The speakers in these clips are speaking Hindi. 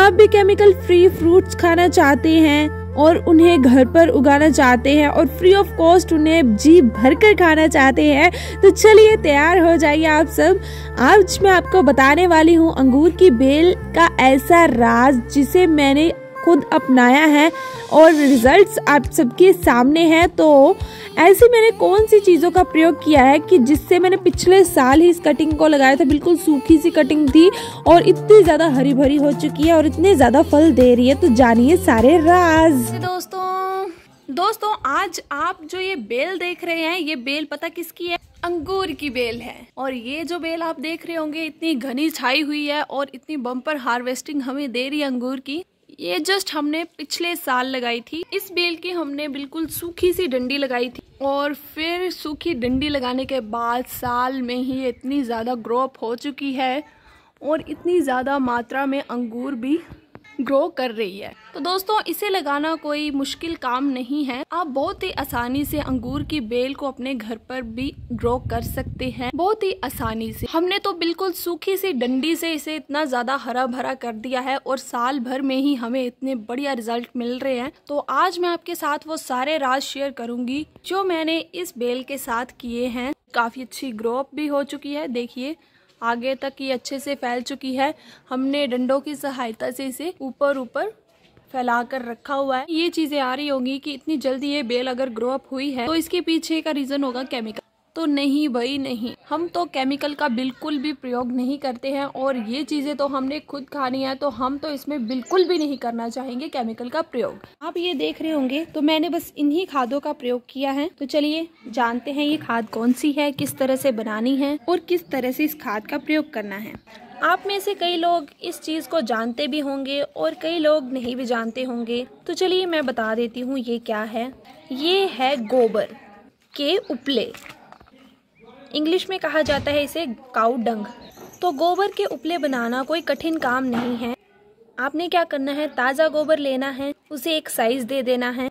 आप भी केमिकल फ्री फ्रूट्स खाना चाहते हैं और उन्हें घर पर उगाना चाहते हैं और फ्री ऑफ कॉस्ट उन्हें जी भरकर खाना चाहते हैं, तो चलिए तैयार हो जाइए आप सब। आज मैं आपको बताने वाली हूँ अंगूर की बेल का ऐसा राज जिसे मैंने खुद अपनाया है और रिजल्ट्स आप सबके सामने हैं। तो ऐसे मैंने कौन सी चीज़ों का प्रयोग किया है कि जिससे मैंने पिछले साल ही इस कटिंग को लगाया था। बिल्कुल सूखी सी कटिंग थी और इतनी ज़्यादा हरी भरी हो चुकी है और इतने ज़्यादा फल दे रही है। तो जानिए सारे राज। दोस्तों आज आप जो ये बेल देख रहे हैं, ये बेल पता किसकी है? अंगूर की बेल है। और ये जो बेल आप देख रहे होंगे इतनी घनी छाई हुई है और इतनी बम्पर हार्वेस्टिंग हमें दे रही है अंगूर की। ये जस्ट हमने पिछले साल लगाई थी। इस बेल की हमने बिल्कुल सूखी सी डंडी लगाई थी और फिर सूखी डंडी लगाने के बाद साल में ही इतनी ज़्यादा ग्रो अप हो चुकी है और इतनी ज़्यादा मात्रा में अंगूर भी ग्रो कर रही है। तो दोस्तों इसे लगाना कोई मुश्किल काम नहीं है। आप बहुत ही आसानी से अंगूर की बेल को अपने घर पर भी ग्रो कर सकते हैं, बहुत ही आसानी से। हमने तो बिल्कुल सूखी सी डंडी से इसे इतना ज्यादा हरा भरा कर दिया है और साल भर में ही हमें इतने बढ़िया रिजल्ट मिल रहे हैं। तो आज मैं आपके साथ वो सारे राज शेयर करूंगी जो मैंने इस बेल के साथ किए हैं। काफी अच्छी ग्रो अप भी हो चुकी है, देखिए आगे तक ये अच्छे से फैल चुकी है। हमने डंडों की सहायता से इसे ऊपर फैला कर रखा हुआ है। ये चीजें आ रही होंगी कि इतनी जल्दी ये बेल अगर ग्रो अप हुई है तो इसके पीछे का रीजन होगा केमिकल। तो नहीं भाई नहीं, हम तो केमिकल का बिल्कुल भी प्रयोग नहीं करते हैं और ये चीजें तो हमने खुद खानी है, तो हम तो इसमें बिल्कुल भी नहीं करना चाहेंगे केमिकल का प्रयोग। आप ये देख रहे होंगे तो मैंने बस इन्हीं खादों का प्रयोग किया है। तो चलिए जानते हैं ये खाद कौन सी है, किस तरह से बनानी है और किस तरह से इस खाद का प्रयोग करना है। आप में से कई लोग इस चीज को जानते भी होंगे और कई लोग नहीं भी जानते होंगे। तो चलिए मैं बता देती हूँ ये क्या है। ये है गोबर के उपले, इंग्लिश में कहा जाता है इसे काऊ डंग। तो गोबर के उपले बनाना कोई कठिन काम नहीं है। आपने क्या करना है, ताज़ा गोबर लेना है, उसे एक साइज दे देना है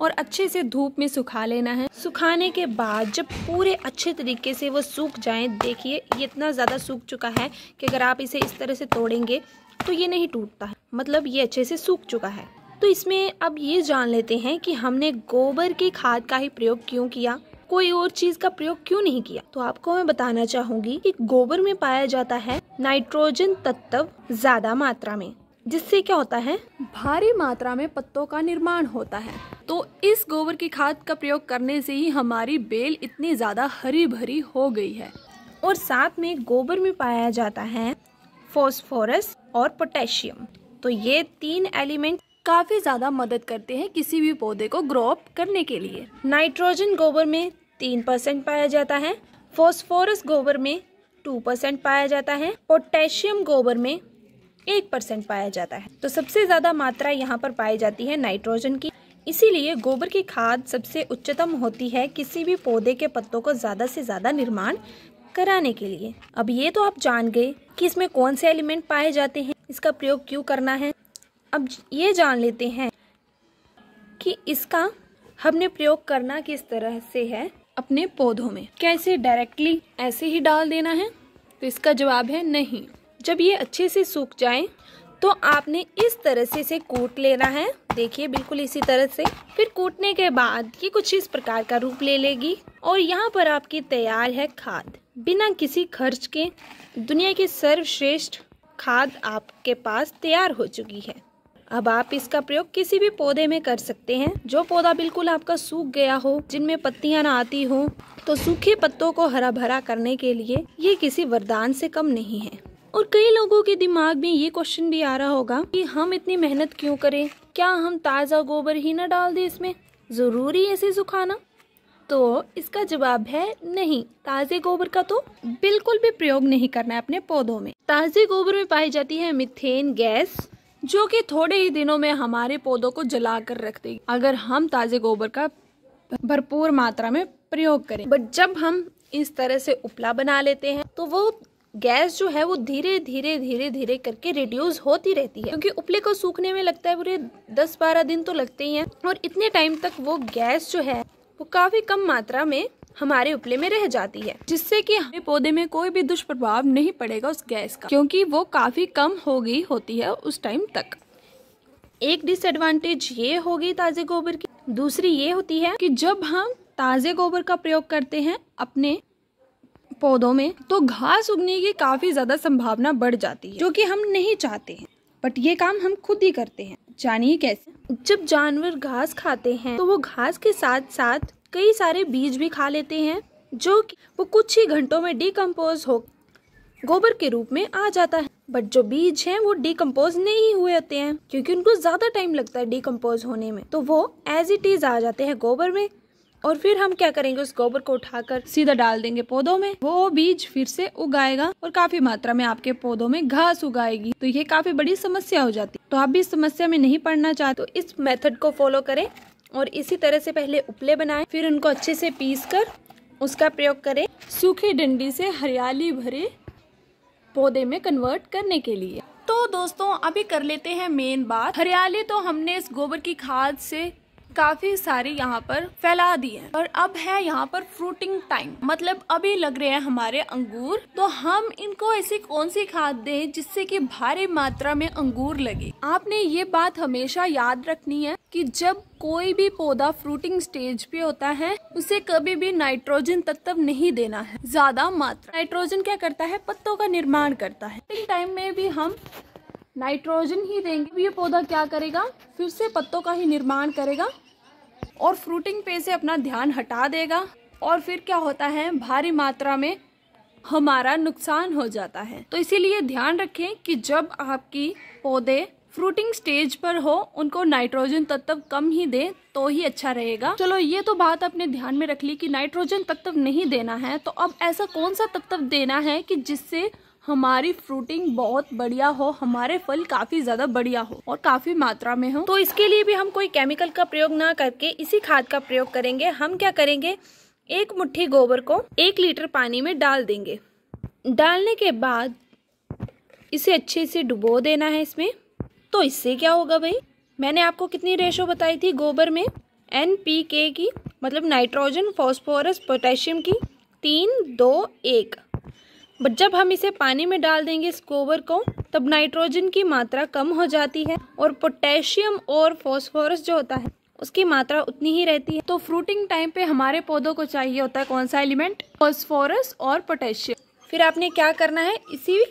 और अच्छे से धूप में सुखा लेना है। सुखाने के बाद जब पूरे अच्छे तरीके से वो सूख जाएं, देखिए ये इतना ज़्यादा सूख चुका है कि अगर आप इसे इस तरह से तोड़ेंगे तो ये नहीं टूटता है, मतलब ये अच्छे से सूख चुका है। तो इसमें अब ये जान लेते हैं कि हमने गोबर की खाद का ही प्रयोग क्यों किया, कोई और चीज का प्रयोग क्यों नहीं किया। तो आपको मैं बताना चाहूंगी कि गोबर में पाया जाता है नाइट्रोजन तत्व ज्यादा मात्रा में, जिससे क्या होता है, भारी मात्रा में पत्तों का निर्माण होता है। तो इस गोबर की खाद का प्रयोग करने से ही हमारी बेल इतनी ज्यादा हरी भरी हो गई है। और साथ में गोबर में पाया जाता है फास्फोरस और पोटेशियम। तो ये तीन एलिमेंट काफी ज्यादा मदद करते हैं किसी भी पौधे को ग्रो अप करने के लिए। नाइट्रोजन गोबर में 3% पाया जाता है, फास्फोरस गोबर में 2% पाया जाता है, पोटेशियम गोबर में 1% पाया जाता है। तो सबसे ज्यादा मात्रा यहाँ पर पाई जाती है नाइट्रोजन की। इसीलिए गोबर की खाद सबसे उच्चतम होती है किसी भी पौधे के पत्तों को ज्यादा से ज्यादा निर्माण कराने के लिए। अब ये तो आप जान गए कि इसमें कौन से एलिमेंट पाए जाते हैं, इसका प्रयोग क्यों करना है। अब ये जान लेते हैं कि इसका हमने प्रयोग करना किस तरह से है अपने पौधों में। क्या इसे डायरेक्टली ऐसे ही डाल देना है? तो इसका जवाब है नहीं। जब ये अच्छे से सूख जाए तो आपने इस तरह से इसे कूट लेना है, देखिए बिल्कुल इसी तरह से। फिर कूटने के बाद ये कुछ इस प्रकार का रूप ले लेगी और यहाँ पर आपकी तैयार है खाद। बिना किसी खर्च के दुनिया की सर्वश्रेष्ठ खाद आपके पास तैयार हो चुकी है। अब आप इसका प्रयोग किसी भी पौधे में कर सकते हैं। जो पौधा बिल्कुल आपका सूख गया हो, जिनमें पत्तियां ना आती हो, तो सूखे पत्तों को हरा भरा करने के लिए ये किसी वरदान से कम नहीं है। और कई लोगों के दिमाग में ये क्वेश्चन भी आ रहा होगा कि हम इतनी मेहनत क्यों करें, क्या हम ताज़ा गोबर ही ना डाल दें इसमें, जरूरी है इसे सुखाना? तो इसका जवाब है नहीं, ताजे गोबर का तो बिल्कुल भी प्रयोग नहीं करना है अपने पौधों में। ताजे गोबर में पाई जाती है मीथेन गैस, जो कि थोड़े ही दिनों में हमारे पौधों को जला कर रख देगी अगर हम ताजे गोबर का भरपूर मात्रा में प्रयोग करें। बट जब हम इस तरह से उपला बना लेते हैं तो वो गैस जो है वो धीरे धीरे करके रिड्यूस होती रहती है, क्योंकि उपले को सूखने में लगता है पूरे 10-12 दिन तो लगते ही हैं और इतने टाइम तक वो गैस जो है वो काफी कम मात्रा में हमारे उपले में रह जाती है, जिससे कि हमें पौधे में कोई भी दुष्प्रभाव नहीं पड़ेगा उस गैस का, क्योंकि वो काफी कम हो गई होती है उस टाइम तक। एक डिसएडवांटेज ये होगी ताजे गोबर की। दूसरी ये होती है कि जब हम ताजे गोबर का प्रयोग करते हैं अपने पौधों में, तो घास उगने की काफी ज्यादा संभावना बढ़ जाती है, जो कि हम नहीं चाहते हैं। बट ये काम हम खुद ही करते हैं। जानिए कैसे। जब जानवर घास खाते हैं तो वो घास के साथ साथ कई सारे बीज भी खा लेते हैं, जो कि वो कुछ ही घंटों में डिकम्पोज हो गोबर के रूप में आ जाता है। बट जो बीज हैं वो डिकम्पोज नहीं हुए होते हैं, क्योंकि उनको ज्यादा टाइम लगता है डिकम्पोज होने में, तो वो एज इट इज आ जाते हैं गोबर में। और फिर हम क्या करेंगे, उस गोबर को उठाकर सीधा डाल देंगे पौधों में। वो बीज फिर से उगाएगा और काफी मात्रा में आपके पौधों में घास उगाएगी, तो ये काफी बड़ी समस्या हो जाती है। तो आप भी इस समस्या में नहीं पड़ना चाहते तो इस मेथड को फॉलो करें और इसी तरह से पहले उपले बनाएं, फिर उनको अच्छे से पीस कर उसका प्रयोग करें सूखी डंडी से हरियाली भरे पौधे में कन्वर्ट करने के लिए। तो दोस्तों अभी कर लेते हैं मेन बात। हरियाली तो हमने इस गोबर की खाद से काफी सारी यहाँ पर फैला दी है, और अब है यहाँ पर फ्रूटिंग टाइम। मतलब अभी लग रहे हैं हमारे अंगूर, तो हम इनको ऐसी कौन सी खाद दें जिससे कि भारी मात्रा में अंगूर लगे। आपने ये बात हमेशा याद रखनी है कि जब कोई भी पौधा फ्रूटिंग स्टेज पे होता है, उसे कभी भी नाइट्रोजन तत्व नहीं देना है ज्यादा मात्रा। नाइट्रोजन क्या करता है, पत्तों का निर्माण करता है। फ्रूटिंग टाइम में भी हम नाइट्रोजन ही देंगे, ये पौधा क्या करेगा, फिर से पत्तों का ही निर्माण करेगा और फ्रूटिंग पे से अपना ध्यान हटा देगा, और फिर क्या होता है, भारी मात्रा में हमारा नुकसान हो जाता है। तो इसीलिए ध्यान रखें कि जब आपकी पौधे फ्रूटिंग स्टेज पर हो, उनको नाइट्रोजन तत्व कम ही दें तो ही अच्छा रहेगा। चलो ये तो बात अपने ध्यान में रख ली कि नाइट्रोजन तत्व नहीं देना है, तो अब ऐसा कौन सा तत्व देना है कि जिससे हमारी फ्रूटिंग बहुत बढ़िया हो, हमारे फल काफी ज्यादा बढ़िया हो और काफी मात्रा में हो। तो इसके लिए भी हम कोई केमिकल का प्रयोग ना करके इसी खाद का प्रयोग करेंगे। हम क्या करेंगे, एक मुट्ठी गोबर को 1 लीटर पानी में डाल देंगे। डालने के बाद इसे अच्छे से डुबो देना है इसमें। तो इससे क्या होगा भाई, मैंने आपको कितनी रेशो बताई थी गोबर में, NPK की, मतलब नाइट्रोजन, फॉस्फोरस, पोटेशियम की 3-2-1। बट जब हम इसे पानी में डाल देंगे इस गोबर को, तब नाइट्रोजन की मात्रा कम हो जाती है और पोटेशियम और फॉस्फोरस जो होता है उसकी मात्रा उतनी ही रहती है। तो फ्रूटिंग टाइम पे हमारे पौधों को चाहिए होता है कौन सा एलिमेंट, फॉस्फोरस और पोटेशियम। फिर आपने क्या करना है, इसी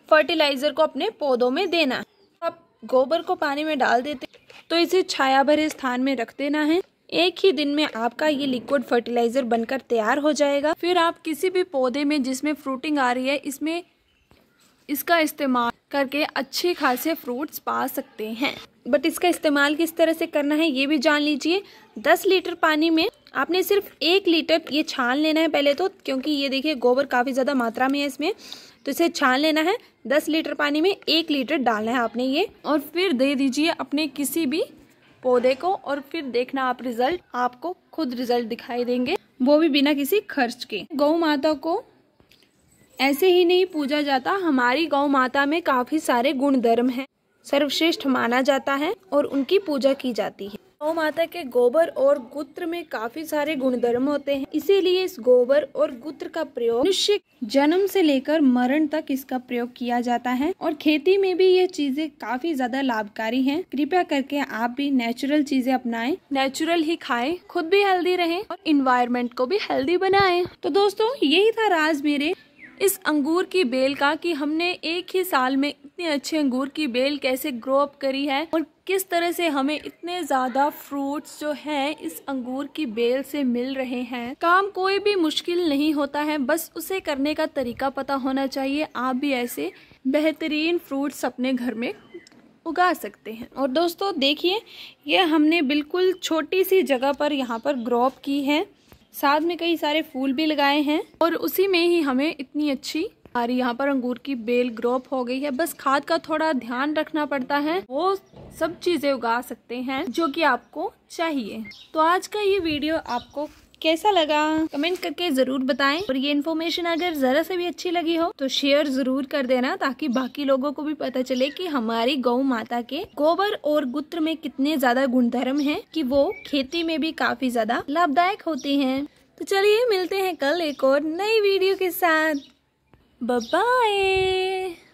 फर्टिलाइजर को अपने पौधों में देना है। आप गोबर को पानी में डाल देते तो इसे छाया भरे स्थान में रख देना है। एक ही दिन में आपका ये लिक्विड फर्टिलाइजर बनकर तैयार हो जाएगा। फिर आप किसी भी पौधे में जिसमें फ्रूटिंग आ रही है, इसमें इसका इस्तेमाल करके अच्छे खासे फ्रूट्स पा सकते हैं। बट इसका इस्तेमाल किस तरह से करना है ये भी जान लीजिए। 10 लीटर पानी में आपने सिर्फ 1 लीटर ये छान लेना है पहले तो, क्योंकि ये देखिए गोबर काफ़ी ज़्यादा मात्रा में है इसमें, तो इसे छान लेना है। 10 लीटर पानी में 1 लीटर डालना है आपने ये, और फिर दे दीजिए अपने किसी भी पौधे को, और फिर देखना आप रिजल्ट, आपको खुद रिजल्ट दिखाई देंगे, वो भी बिना किसी खर्च के। गौ माता को ऐसे ही नहीं पूजा जाता, हमारी गौ माता में काफी सारे गुण धर्म हैं, सर्वश्रेष्ठ माना जाता है और उनकी पूजा की जाती है। गौ माता के गोबर और मूत्र में काफी सारे गुणधर्म होते हैं, इसीलिए इस गोबर और मूत्र का प्रयोग मनुष्य जन्म से लेकर मरण तक इसका प्रयोग किया जाता है, और खेती में भी ये चीजें काफी ज्यादा लाभकारी हैं। कृपया करके आप भी नेचुरल चीजें अपनाएं, नेचुरल ही खाएं, खुद भी हेल्दी रहें और इन्वायरमेंट को भी हेल्दी बनाएं। तो दोस्तों यही था राज मेरे इस अंगूर की बेल का, कि हमने एक ही साल में इतने अच्छे अंगूर की बेल कैसे ग्रो अप करी है और किस तरह से हमें इतने ज्यादा फ्रूट्स जो हैं इस अंगूर की बेल से मिल रहे हैं। काम कोई भी मुश्किल नहीं होता है, बस उसे करने का तरीका पता होना चाहिए। आप भी ऐसे बेहतरीन फ्रूट्स अपने घर में उगा सकते हैं। और दोस्तों देखिए, ये हमने बिल्कुल छोटी सी जगह पर यहाँ पर ग्रो अप की है, साथ में कई सारे फूल भी लगाए हैं, और उसी में ही हमें इतनी अच्छी हमारी यहाँ पर अंगूर की बेल ग्रो अप हो गई है। बस खाद का थोड़ा ध्यान रखना पड़ता है, वो सब चीजें उगा सकते हैं जो कि आपको चाहिए। तो आज का ये वीडियो आपको कैसा लगा कमेंट करके जरूर बताएं, और ये इन्फॉर्मेशन अगर जरा से भी अच्छी लगी हो तो शेयर जरूर कर देना, ताकि बाकी लोगों को भी पता चले कि हमारी गौ माता के गोबर और मूत्र में कितने ज्यादा गुणधर्म हैं कि वो खेती में भी काफी ज्यादा लाभदायक होते हैं। तो चलिए मिलते हैं कल एक और नई वीडियो के साथ। Bye bye.